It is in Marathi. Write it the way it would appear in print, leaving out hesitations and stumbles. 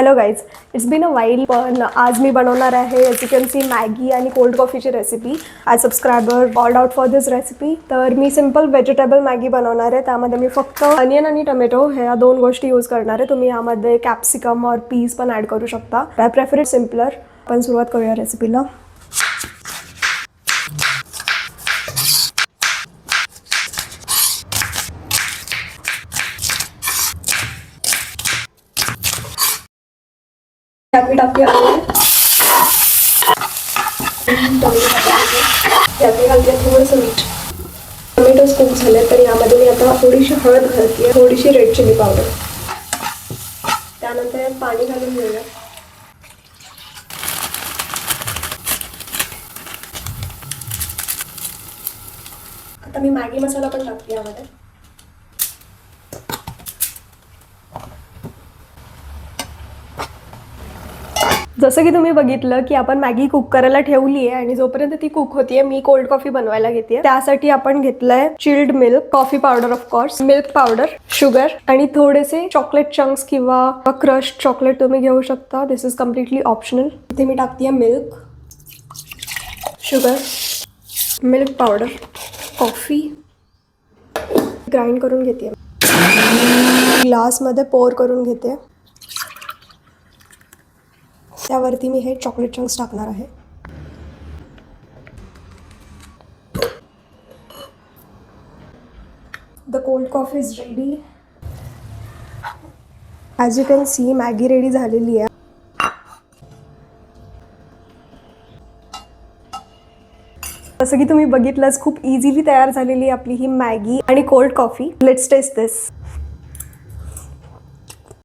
Hello guys, it's been a while. पण आज मी बनवणार आहे as you can see Maggi आणि कोल्ड कॉफीची recipe. I subscriber old out for this recipe. तर मी सिम्पल व्हेजिटेबल मॅगी बनवणार आहे. त्यामध्ये मी फक्त अनियन आणि टोमॅटो ह्या दोन गोष्टी यूज करणार आहे. तुम्ही यामध्ये कॅप्सिकम और पीस पण ॲड करू शकता. I prefer it simpler. आपण सुरुवात करूया रेसिपीला. त्यात टाकूया त्यात घालते थोडंसं मीठ. टोमॅटोज कुक झाले तर यामध्ये मी आता थोडीशी हळद घालते, थोडीशी रेड चिली पावडर. त्यानंतर यात पाणी घालून घेऊया. आता मी मॅगी मसाला पण टाकते यामध्ये. जसं की तुम्ही बघितलं की आपण मॅगी कुक करायला ठेवली आहे आणि जोपर्यंत ती कुक होतीये मी कोल्ड कॉफी बनवायला घेते. त्यासाठी आपण घेतलंय chilled milk, coffee powder of course, milk powder, sugar आणि थोडेसे चॉकलेट चंक्स किंवा क्रश्ड चॉकलेट तुम्ही घेऊ शकता. दिस इज कम्प्लिटली ऑप्शनल. इथे मी टाकते milk, sugar, milk powder, coffee grind करून घेते. ग्लासमध्ये पोर करून घेते. त्यावरती मी हे चॉकलेट चंक्स टाकणार आहे. The cold coffee is ready. As you can see Maggi ready झालेली आहे. जसं की तुम्ही बघितलंच खूप इझिली तयार झालेली आपली ही मॅगी आणि cold coffee. Let's taste this.